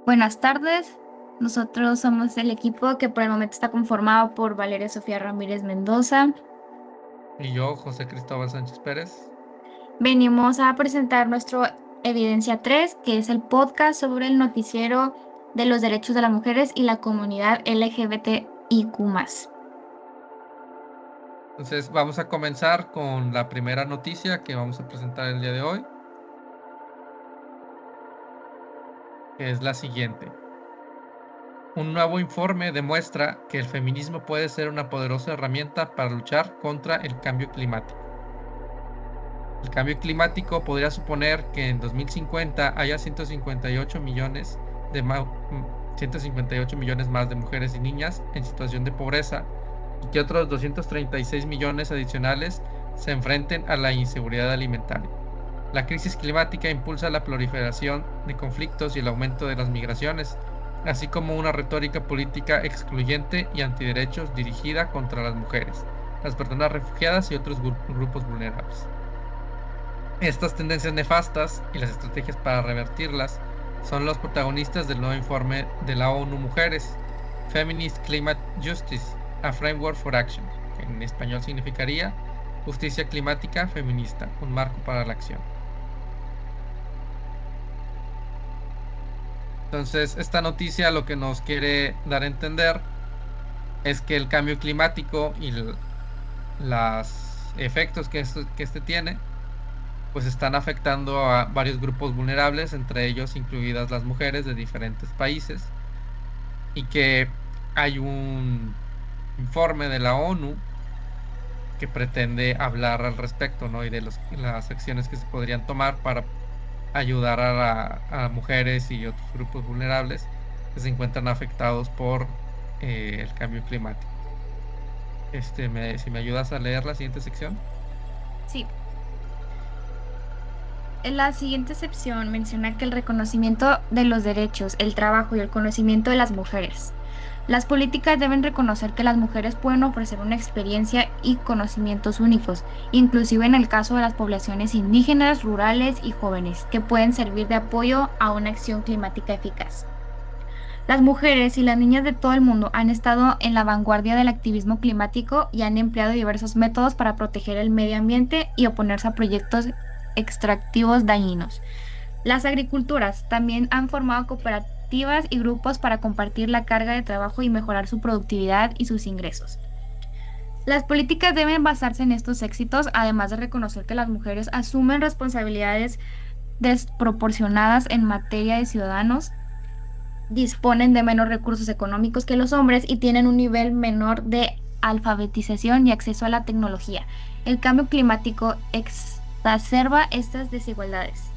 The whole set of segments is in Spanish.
Buenas tardes. Nosotros somos el equipo que por el momento está conformado por Valeria Sofía Ramírez Mendoza. Y yo, José Cristóbal Sánchez Pérez. Venimos a presentar nuestro Evidencia 3, que es el podcast sobre el noticiero de los derechos de las mujeres y la comunidad LGBTIQ+. Entonces vamos a comenzar con la primera noticia que vamos a presentar el día de hoy, que es la siguiente. Un nuevo informe demuestra que el feminismo puede ser una poderosa herramienta para luchar contra el cambio climático. El cambio climático podría suponer que en 2050 haya 158 millones 158 millones más de mujeres y niñas en situación de pobreza y que otros 236 millones adicionales se enfrenten a la inseguridad alimentaria. La crisis climática impulsa la proliferación de conflictos y el aumento de las migraciones, así como una retórica política excluyente y antiderechos dirigida contra las mujeres, las personas refugiadas y otros grupos vulnerables. Estas tendencias nefastas y las estrategias para revertirlas son los protagonistas del nuevo informe de la ONU Mujeres, Feminist Climate Justice, a Framework for Action, que en español significaría Justicia Climática Feminista, un marco para la acción. Entonces, esta noticia lo que nos quiere dar a entender es que el cambio climático y los efectos que este tiene pues están afectando a varios grupos vulnerables, entre ellos incluidas las mujeres de diferentes países, y que hay un informe de la ONU que pretende hablar al respecto, ¿no? Y de las acciones que se podrían tomar para ayudar a mujeres y otros grupos vulnerables que se encuentran afectados por el cambio climático. Si me ayudas a leer la siguiente sección. Sí. En la siguiente sección menciona que el reconocimiento de los derechos, el trabajo y el conocimiento de las mujeres. Las políticas deben reconocer que las mujeres pueden ofrecer una experiencia y conocimientos únicos, inclusive en el caso de las poblaciones indígenas, rurales y jóvenes, que pueden servir de apoyo a una acción climática eficaz. Las mujeres y las niñas de todo el mundo han estado en la vanguardia del activismo climático y han empleado diversos métodos para proteger el medio ambiente y oponerse a proyectos extractivos dañinos. Las agricultoras también han formado cooperativas y grupos para compartir la carga de trabajo y mejorar su productividad y sus ingresos. Las políticas deben basarse en estos éxitos, además de reconocer que las mujeres asumen responsabilidades desproporcionadas en materia de ciudadanos, disponen de menos recursos económicos que los hombres y tienen un nivel menor de alfabetización y acceso a la tecnología. El cambio climático exacerba estas desigualdades.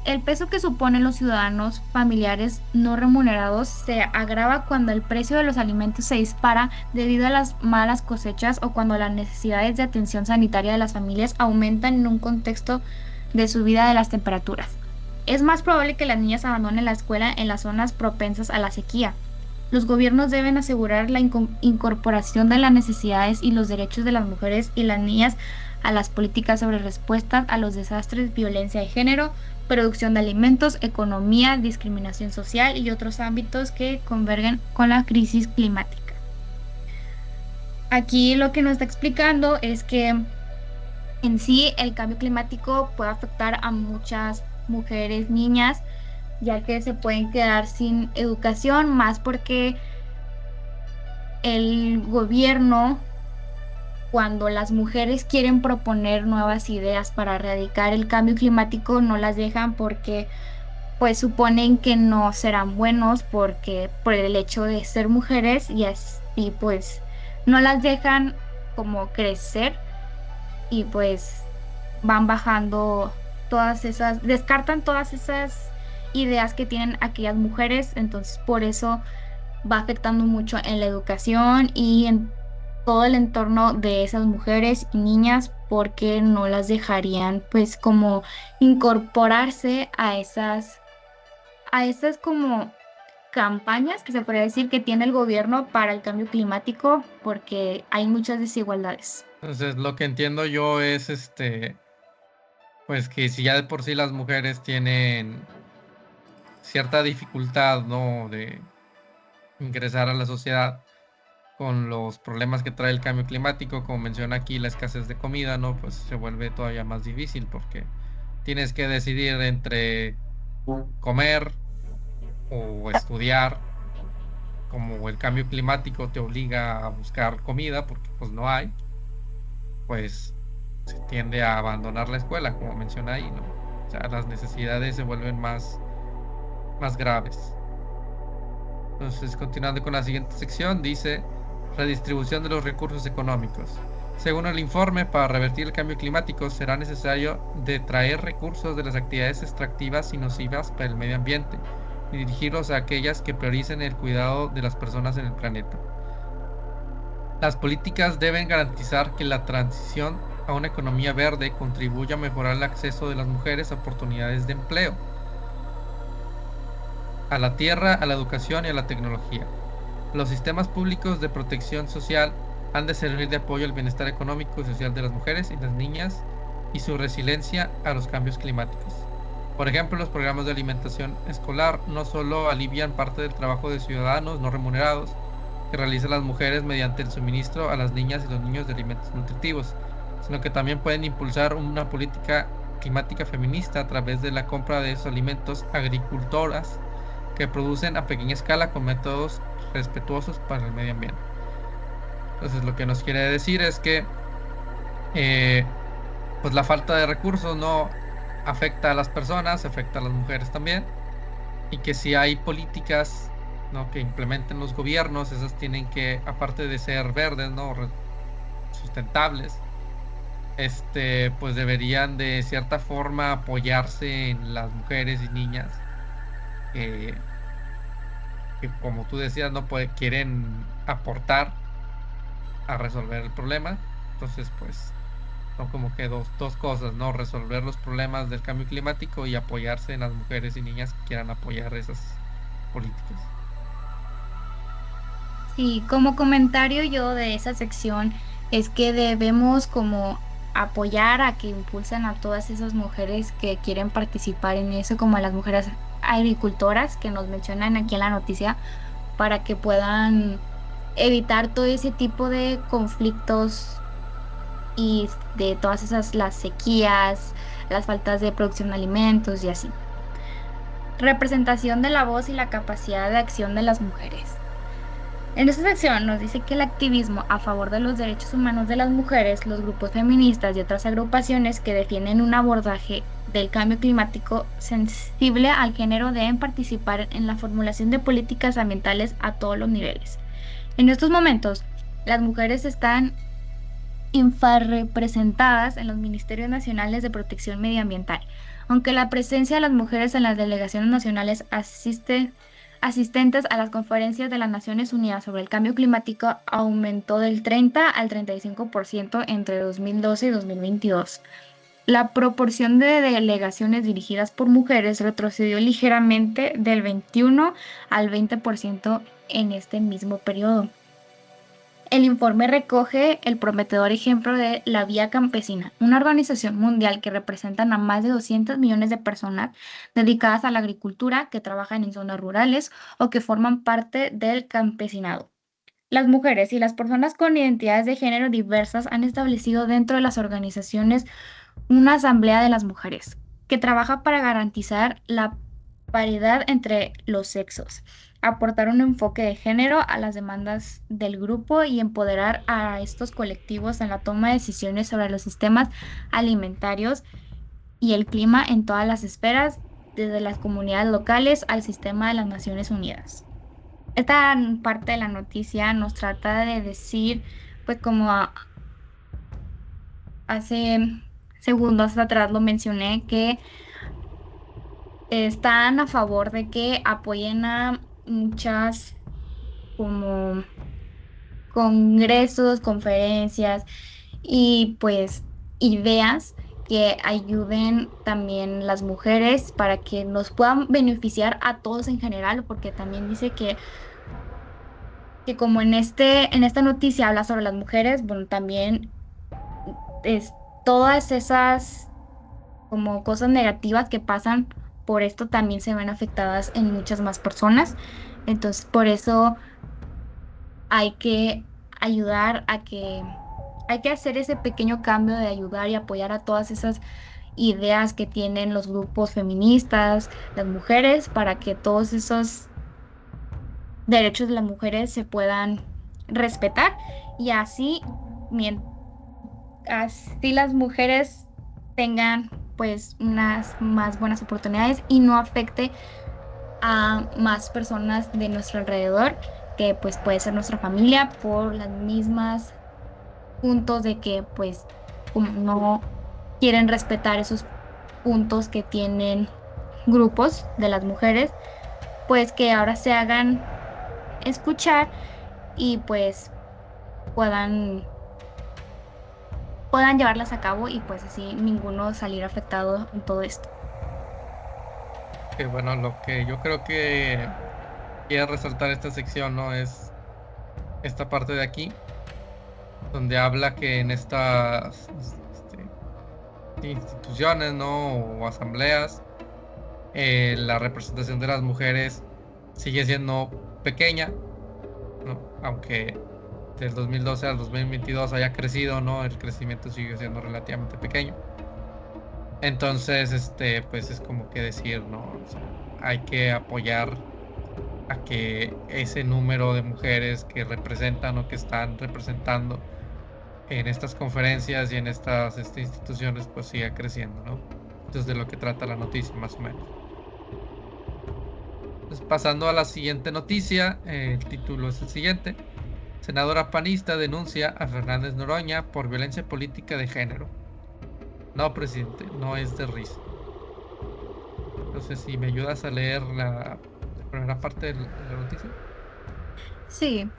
El peso que suponen los ciudadanos familiares no remunerados se agrava cuando el precio de los alimentos se dispara debido a las malas cosechas o cuando las necesidades de atención sanitaria de las familias aumentan en un contexto de subida de las temperaturas. Es más probable que las niñas abandonen la escuela en las zonas propensas a la sequía. Los gobiernos deben asegurar la incorporación de las necesidades y los derechos de las mujeres y las niñas a las políticas sobre respuestas a los desastres, violencia de género, producción de alimentos, economía, discriminación social y otros ámbitos que convergen con la crisis climática. Aquí lo que nos está explicando es que en sí el cambio climático puede afectar a muchas mujeres, niñas, ya que se pueden quedar sin educación, más porque el gobierno, cuando las mujeres quieren proponer nuevas ideas para erradicar el cambio climático, no las dejan porque pues suponen que no serán buenos porque por el hecho de ser mujeres y así pues no las dejan como crecer y pues van bajando todas esas, descartan todas esas ideas que tienen aquellas mujeres, entonces por eso va afectando mucho en la educación y en todo el entorno de esas mujeres y niñas porque no las dejarían pues como incorporarse a esas como campañas que se podría decir que tiene el gobierno para el cambio climático porque hay muchas desigualdades. Entonces, lo que entiendo yo es pues que si ya de por sí las mujeres cierta dificultad, ¿no? De ingresar a la sociedad con los problemas que trae el cambio climático, como menciona aquí la escasez de comida, ¿no? Pues se vuelve todavía más difícil porque tienes que decidir entre comer o estudiar, como el cambio climático te obliga a buscar comida porque pues no hay, pues se tiende a abandonar la escuela, como menciona ahí, ¿no? O sea, las necesidades se vuelven más graves. Entonces, continuando con la siguiente sección, dice redistribución de los recursos económicos. Según el informe, para revertir el cambio climático será necesario detraer recursos de las actividades extractivas y nocivas para el medio ambiente y dirigirlos a aquellas que prioricen el cuidado de las personas en el planeta. Las políticas deben garantizar que la transición a una economía verde contribuya a mejorar el acceso de las mujeres a oportunidades de empleo, a la tierra, a la educación y a la tecnología. Los sistemas públicos de protección social han de servir de apoyo al bienestar económico y social de las mujeres y las niñas y su resiliencia a los cambios climáticos. Por ejemplo, los programas de alimentación escolar no solo alivian parte del trabajo de ciudadanos no remunerados que realizan las mujeres mediante el suministro a las niñas y los niños de alimentos nutritivos, sino que también pueden impulsar una política climática feminista a través de la compra de esos alimentos a agricultoras que producen a pequeña escala con métodos respetuosos para el medio ambiente. Entonces, lo que nos quiere decir es que eh, pues la falta de recursos no afecta a las personas, afecta a las mujeres también, y que si hay políticas, ¿no?, que implementen los gobiernos, esas tienen que, aparte de ser verdes, ¿no?, sustentables, pues deberían de cierta forma apoyarse en las mujeres y niñas que, que como tú decías, no quieren aportar a resolver el problema. Entonces, pues son como que dos cosas, ¿no? Resolver los problemas del cambio climático y apoyarse en las mujeres y niñas que quieran apoyar esas políticas. Sí, como comentario yo de esa sección es que debemos como apoyar a que impulsen a todas esas mujeres que quieren participar en eso, como a las mujeres agricultoras que nos mencionan aquí en la noticia, para que puedan evitar todo ese tipo de conflictos y de todas esas, las sequías, las faltas de producción de alimentos y así. Representación de la voz y la capacidad de acción de las mujeres. En esta sección nos dice que el activismo a favor de los derechos humanos de las mujeres, los grupos feministas y otras agrupaciones que defienden un abordaje del cambio climático sensible al género deben participar en la formulación de políticas ambientales a todos los niveles. En estos momentos, las mujeres están infrarrepresentadas en los ministerios nacionales de protección medioambiental, aunque la presencia de las mujeres en las delegaciones nacionales asistentes a las conferencias de las Naciones Unidas sobre el cambio climático aumentó del 30 al 35% entre 2012 y 2022. La proporción de delegaciones dirigidas por mujeres retrocedió ligeramente del 21 al 20% en este mismo periodo. El informe recoge el prometedor ejemplo de la Vía Campesina, una organización mundial que representa a más de 200 millones de personas dedicadas a la agricultura, que trabajan en zonas rurales o que forman parte del campesinado. Las mujeres y las personas con identidades de género diversas han establecido dentro de las organizaciones una asamblea de las mujeres, que trabaja para garantizar la paridad entre los sexos, aportar un enfoque de género a las demandas del grupo y empoderar a estos colectivos en la toma de decisiones sobre los sistemas alimentarios y el clima en todas las esferas, desde las comunidades locales al sistema de las Naciones Unidas. Esta parte de la noticia nos trata de decir, pues como hace segundos atrás lo mencioné, que están a favor de que apoyen a muchas como congresos, conferencias y pues ideas que ayuden también las mujeres para que nos puedan beneficiar a todos en general, porque también dice que como en esta noticia habla sobre las mujeres, bueno, también es todas esas como cosas negativas que pasan por esto también se ven afectadas en muchas más personas. Entonces, por eso hay que ayudar a que, hay que hacer ese pequeño cambio de ayudar y apoyar a todas esas ideas que tienen los grupos feministas, las mujeres, para que todos esos derechos de las mujeres se puedan respetar y así, mien- así las mujeres tengan pues unas más buenas oportunidades y no afecte a más personas de nuestro alrededor, que pues puede ser nuestra familia por las mismas puntos de que pues como no quieren respetar esos puntos que tienen grupos de las mujeres, pues que ahora se hagan escuchar y pues puedan, puedan llevarlas a cabo y pues así ninguno salir afectado en todo esto. Que bueno, lo que yo creo que quiere resaltar esta sección, ¿no? Es esta parte de aquí, donde habla que en estas instituciones, ¿no? O asambleas, la representación de las mujeres sigue siendo pequeña, ¿no? Aunque del 2012 al 2022 haya crecido, ¿no? El crecimiento sigue siendo relativamente pequeño. Entonces, pues es como que decir, ¿no? O sea, hay que apoyar a que ese número de mujeres que representan o que están representando en estas conferencias y en estas instituciones, pues siga creciendo, ¿no? Entonces, de lo que trata la noticia, más o menos. Pues pasando a la siguiente noticia, el título es el siguiente. Senadora panista denuncia a Fernández Noroña por violencia política de género. No, presidente, no es de risa. Entonces, si me ayudas a leer la primera parte de la noticia. Sí,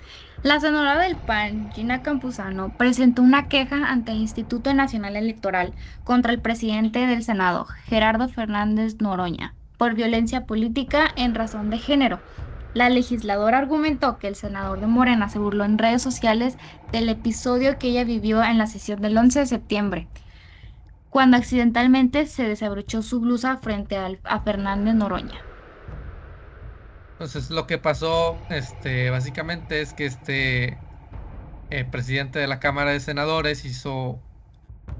la senadora del PAN, Gina Campuzano, presentó una queja ante el Instituto Nacional Electoral contra el presidente del Senado, Gerardo Fernández Noroña, por violencia política en razón de género. La legisladora argumentó que el senador de Morena se burló en redes sociales del episodio que ella vivió en la sesión del 11 de septiembre, cuando accidentalmente se desabrochó su blusa frente a Fernández Noroña. Entonces, lo que pasó, básicamente es que presidente de la Cámara de Senadores hizo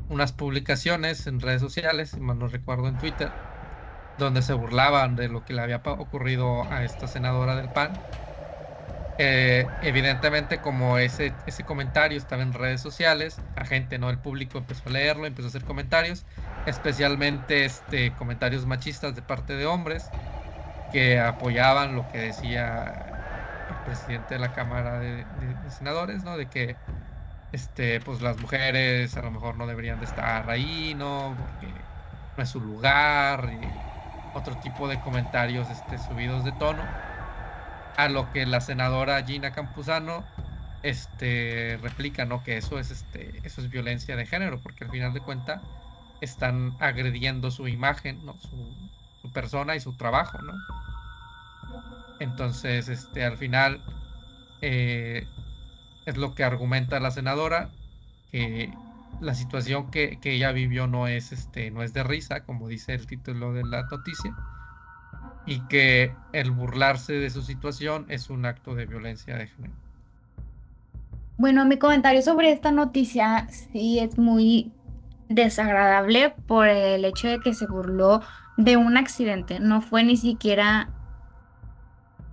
unas publicaciones en redes sociales, si mal no recuerdo en Twitter, donde se burlaban de lo que le había ocurrido a esta senadora del PAN. Evidentemente, como ese comentario estaba en redes sociales, la gente, ¿no? El público empezó a leerlo, empezó a hacer comentarios, especialmente comentarios machistas de parte de hombres que apoyaban lo que decía el presidente de la Cámara de Senadores, ¿no? De que pues las mujeres a lo mejor no deberían de estar ahí, ¿no? Porque no es su lugar, y otro tipo de comentarios subidos de tono, a lo que la senadora Gina Campuzano replica, ¿no? Que eso es violencia de género, porque al final de cuentas están agrediendo su imagen, ¿no? Su persona y su trabajo, ¿no? Entonces, al final, eh, es lo que argumenta la senadora, que la situación que ella vivió no es de risa, como dice el título de la noticia, y que el burlarse de su situación es un acto de violencia de género. Bueno, mi comentario sobre esta noticia sí es muy desagradable por el hecho de que se burló de un accidente. No fue ni siquiera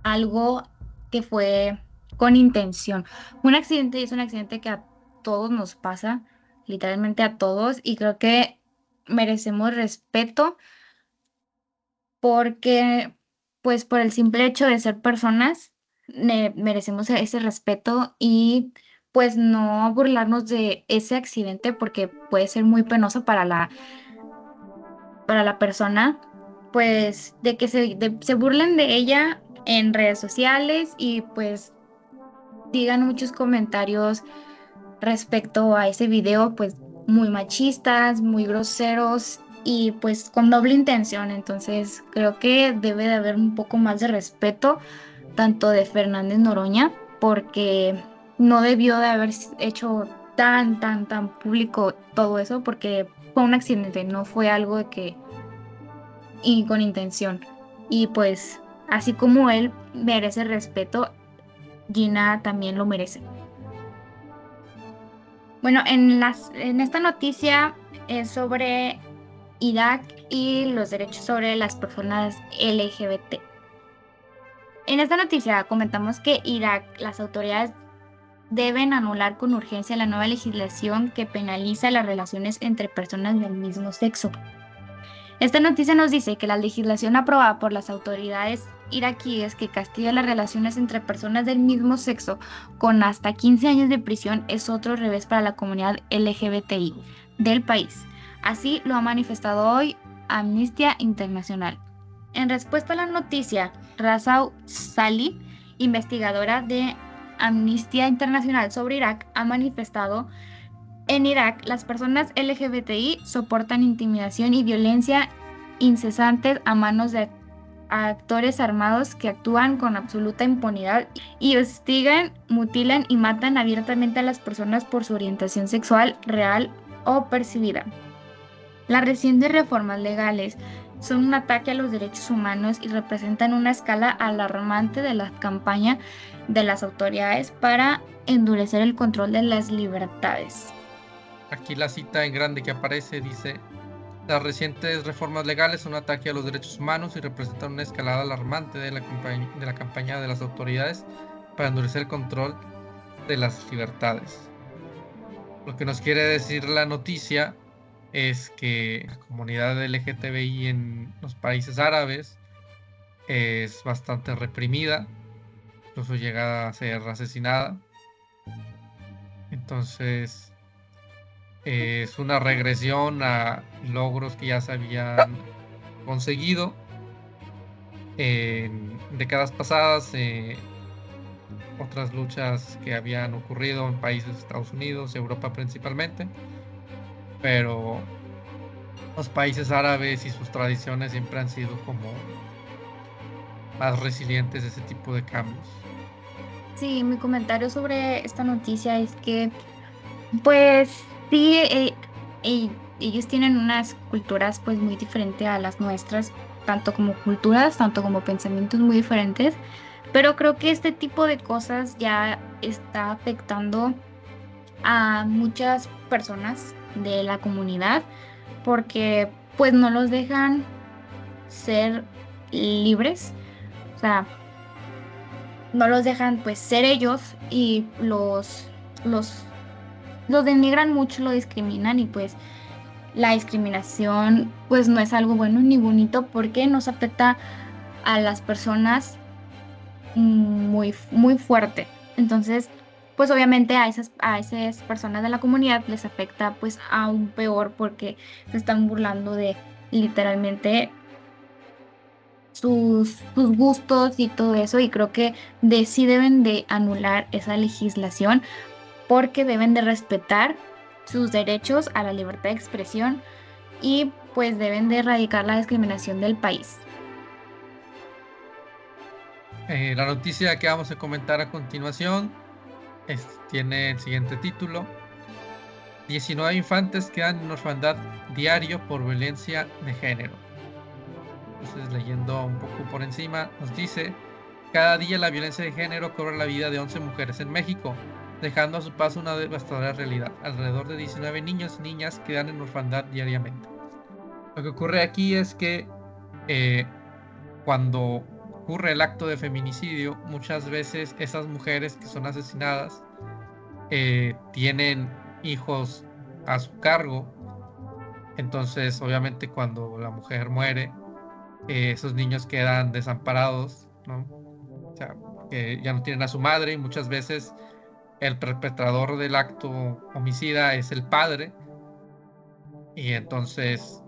algo que fue con intención. Un accidente es un accidente que a todos nos pasa, literalmente a todos, y creo que merecemos respeto porque, pues, por el simple hecho de ser personas, merecemos ese respeto y, pues, no burlarnos de ese accidente porque puede ser muy penoso para la persona, pues, de que se burlen de ella en redes sociales y, pues, digan muchos comentarios respecto a ese video, pues, muy machistas, muy groseros y pues con doble intención. Entonces, creo que debe de haber un poco más de respeto, tanto de Fernández Noroña, porque no debió de haber hecho tan público todo eso, porque fue un accidente, no fue algo de que y con intención. Y pues, así como él merece respeto, Gina también lo merece. Bueno, en esta noticia es sobre Irak y los derechos sobre las personas LGBT. En esta noticia comentamos que Irak, las autoridades deben anular con urgencia la nueva legislación que penaliza las relaciones entre personas del mismo sexo. Esta noticia nos dice que la legislación aprobada por las autoridades iraquíes que castiga las relaciones entre personas del mismo sexo con hasta 15 años de prisión es otro revés para la comunidad LGBTI del país. Así lo ha manifestado hoy Amnistía Internacional. En respuesta a la noticia, Razau Salih, investigadora de Amnistía Internacional sobre Irak, ha manifestado: en Irak, las personas LGBTI soportan intimidación y violencia incesantes a manos de actores armados que actúan con absoluta impunidad y hostigan, mutilan y matan abiertamente a las personas por su orientación sexual real o percibida. Las recientes reformas legales son un ataque a los derechos humanos y representan una escala alarmante de la campaña de las autoridades para endurecer el control de las libertades. Aquí la cita en grande que aparece dice: las recientes reformas legales son un ataque a los derechos humanos y representan una escalada alarmante de la campaña de las autoridades para endurecer el control de las libertades. Lo que nos quiere decir la noticia es que la comunidad LGTBI en los países árabes es bastante reprimida, incluso llega a ser asesinada. Entonces, es una regresión a logros que ya se habían conseguido en décadas pasadas, otras luchas que habían ocurrido en países de Estados Unidos, Europa principalmente, pero los países árabes y sus tradiciones siempre han sido como más resilientes a ese tipo de cambios. Sí, mi comentario sobre esta noticia es que, pues sí, ellos tienen unas culturas pues muy diferentes a las nuestras, tanto como culturas, tanto como pensamientos muy diferentes, pero creo que este tipo de cosas ya está afectando a muchas personas de la comunidad porque pues no los dejan ser libres, o sea, no los dejan pues ser ellos y los, los denigran mucho, lo discriminan y pues la discriminación pues no es algo bueno ni bonito porque nos afecta a las personas muy, muy fuerte. Entonces, pues obviamente a esas personas de la comunidad les afecta pues aún peor porque se están burlando de literalmente sus gustos y todo eso, y creo que sí deben de anular esa legislación porque deben de respetar sus derechos a la libertad de expresión y pues deben de erradicar la discriminación del país. La noticia que vamos a comentar a continuación tiene el siguiente título: 19 infantes quedan en orfandad diario por violencia de género. Entonces, leyendo un poco por encima, nos dice: cada día la violencia de género cobra la vida de 11 mujeres en México, dejando a su paso una devastadora realidad. Alrededor de 19 niños y niñas quedan en orfandad diariamente. Lo que ocurre aquí es que cuando ocurre el acto de feminicidio, muchas veces esas mujeres que son asesinadas tienen hijos a su cargo. Entonces, obviamente, cuando la mujer muere, esos niños quedan desamparados, ¿no? O sea, que ya no tienen a su madre, y muchas veces el perpetrador del acto homicida es el padre. Y entonces,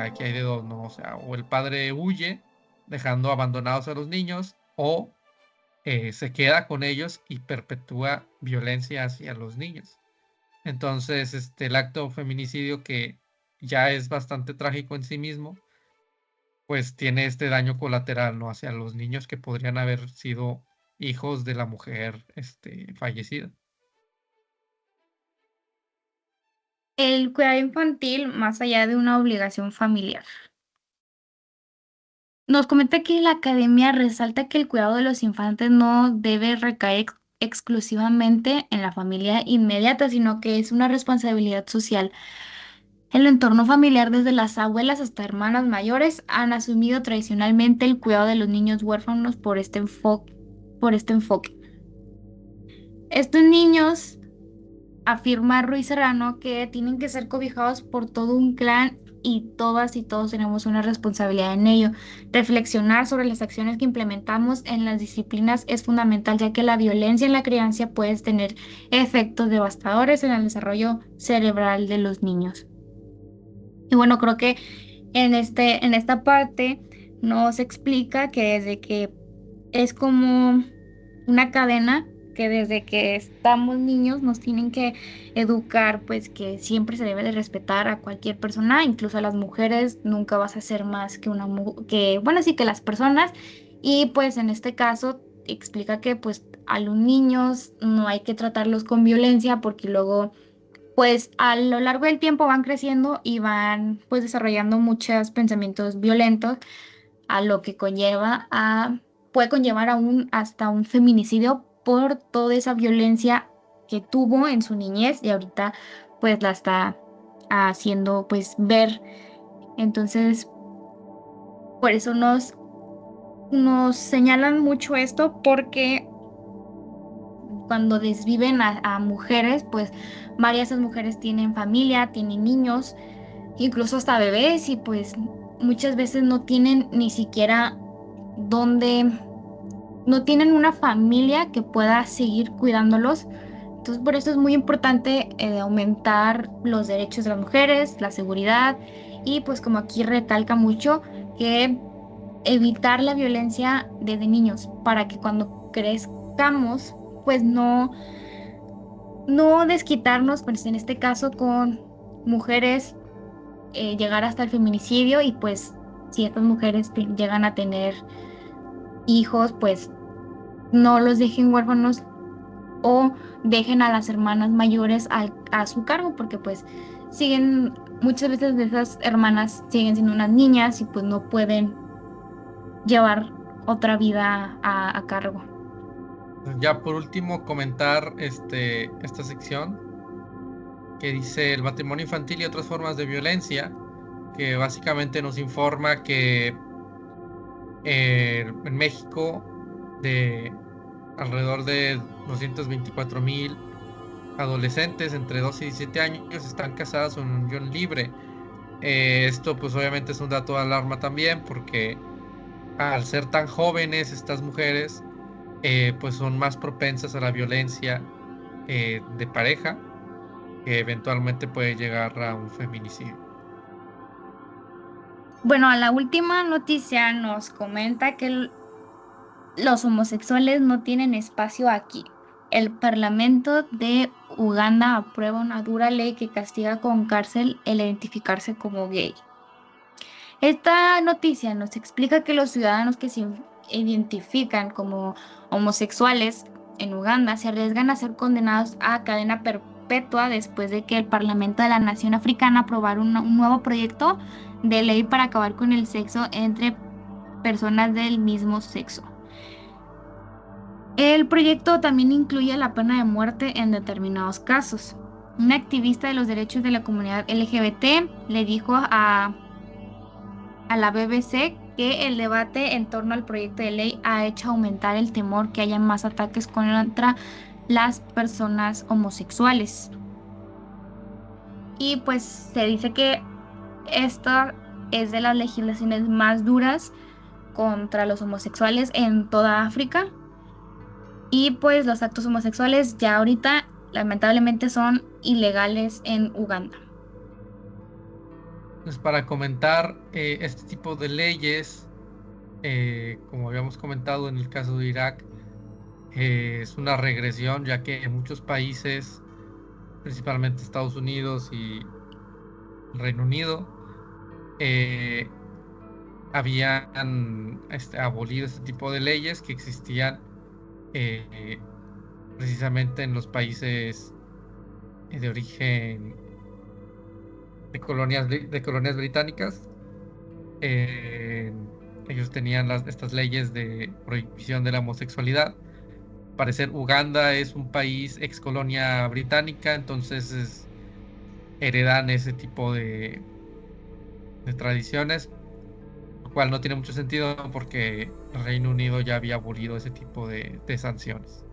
aquí hay de dos, ¿no? O sea, o el padre huye dejando abandonados a los niños, o se queda con ellos y perpetúa violencia hacia los niños. Entonces, el acto feminicidio, que ya es bastante trágico en sí mismo, pues tiene este daño colateral, ¿no? Hacia los niños que podrían haber sido hijos de la mujer fallecida. El cuidado infantil más allá de una obligación familiar. Nos comenta que la academia resalta que el cuidado de los infantes no debe recaer exclusivamente en la familia inmediata, sino que es una responsabilidad social. El entorno familiar, desde las abuelas hasta hermanas mayores, han asumido tradicionalmente el cuidado de los niños huérfanos por este enfoque. Estos niños, afirma Ruiz Serrano, que tienen que ser cobijados por todo un clan y todas y todos tenemos una responsabilidad en ello. Reflexionar sobre las acciones que implementamos en las disciplinas es fundamental, ya que la violencia en la crianza puede tener efectos devastadores en el desarrollo cerebral de los niños. Y bueno, creo que en esta parte nos explica que desde que es como una cadena, que desde que estamos niños nos tienen que educar, pues que siempre se debe de respetar a cualquier persona, incluso a las mujeres, nunca vas a ser más que bueno, sí que las personas. Y pues en este caso explica que pues a los niños no hay que tratarlos con violencia porque luego pues a lo largo del tiempo van creciendo y van pues desarrollando muchos pensamientos violentos, a lo que puede conllevar hasta un feminicidio por toda esa violencia que tuvo en su niñez y ahorita pues la está haciendo pues ver. Entonces, por eso nos señalan mucho esto porque cuando desviven a mujeres, pues varias de esas mujeres tienen familia, tienen niños, incluso hasta bebés y pues muchas veces no tienen ni siquiera dónde, no tienen una familia que pueda seguir cuidándolos. Entonces por eso es muy importante aumentar los derechos de las mujeres, la seguridad y pues como aquí recalca mucho que evitar la violencia desde niños para que cuando crezcamos pues no desquitarnos, pues en este caso con mujeres, llegar hasta el feminicidio y pues si estas mujeres llegan a tener hijos, pues no los dejen huérfanos o dejen a las hermanas mayores a su cargo, porque pues siguen, muchas veces de esas hermanas siguen siendo unas niñas y pues no pueden llevar otra vida a cargo. Ya por último, comentar esta sección que dice el matrimonio infantil y otras formas de violencia, que básicamente nos informa que en México de alrededor de 224,000 adolescentes entre 12 y 17 años están casadas en unión libre. Esto pues obviamente es un dato de alarma también porque al ser tan jóvenes estas mujeres pues son más propensas a la violencia de pareja que eventualmente puede llegar a un feminicidio. Bueno, a la última noticia nos comenta que los homosexuales no tienen espacio aquí. El Parlamento de Uganda aprueba una dura ley que castiga con cárcel el identificarse como gay. Esta noticia nos explica que los ciudadanos que se identifican como homosexuales en Uganda se arriesgan a ser condenados a cadena perpetua después de que el Parlamento de la Nación Africana aprobara un nuevo proyecto de ley para acabar con el sexo entre personas del mismo sexo. El proyecto también incluye la pena de muerte en determinados casos. Un activista de los derechos de la comunidad LGBT le dijo a la BBC que el debate en torno al proyecto de ley ha hecho aumentar el temor que haya más ataques contra las personas homosexuales. Y pues se dice que esta es de las legislaciones más duras contra los homosexuales en toda África. Y pues los actos homosexuales ya ahorita lamentablemente son ilegales en Uganda. Pues para comentar este tipo de leyes, como habíamos comentado en el caso de Irak, es una regresión ya que en muchos países, principalmente Estados Unidos y Reino Unido, eh, habían abolido este tipo de leyes que existían eh, precisamente en los países de origen de colonias británicas. En ellos tenían estas leyes de prohibición de la homosexualidad. Al parecer Uganda es un país ex colonia británica, entonces heredan ese tipo de tradiciones, lo cual no tiene mucho sentido porque el Reino Unido ya había abolido ese tipo de sanciones.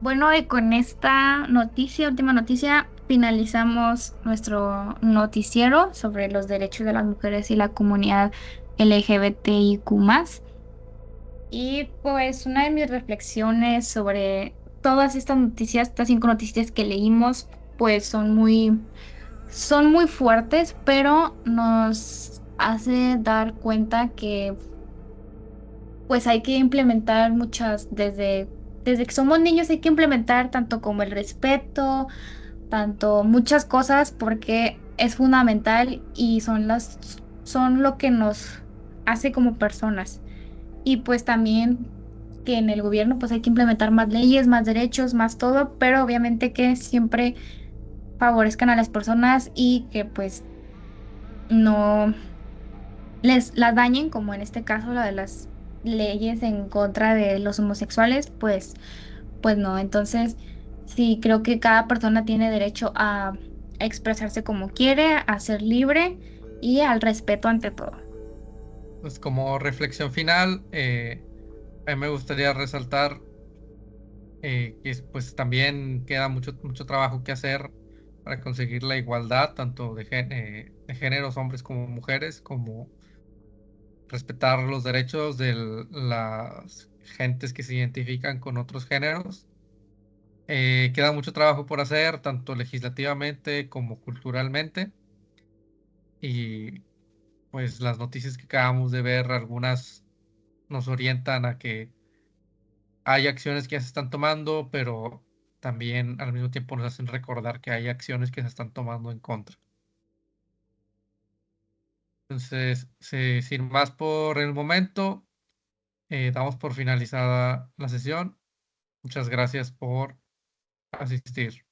Bueno, y con esta noticia, última noticia, finalizamos nuestro noticiero sobre los derechos de las mujeres y la comunidad LGBTIQ+. Y pues una de mis reflexiones sobre todas estas noticias, estas 5 noticias que leímos, pues son muy fuertes, pero nos hace dar cuenta que pues hay que implementar muchas, desde que somos niños hay que implementar tanto como el respeto, tanto muchas cosas porque es fundamental y son lo que nos hace como personas. Y pues también que en el gobierno pues hay que implementar más leyes, más derechos, más todo, pero obviamente que siempre favorezcan a las personas y que pues no les las dañen, como en este caso la de las leyes en contra de los homosexuales, pues no. Entonces, sí, creo que cada persona tiene derecho a expresarse como quiere, a ser libre y al respeto ante todo. Pues como reflexión final, a mí me gustaría resaltar que pues también queda mucho trabajo que hacer para conseguir la igualdad tanto de géneros, hombres como mujeres, como respetar los derechos de las gentes que se identifican con otros géneros. Queda mucho trabajo por hacer, tanto legislativamente como culturalmente. Y pues las noticias que acabamos de ver, algunas nos orientan a que hay acciones que ya se están tomando, pero también al mismo tiempo nos hacen recordar que hay acciones que se están tomando en contra. Entonces, sin más por el momento, damos por finalizada la sesión. Muchas gracias por asistir.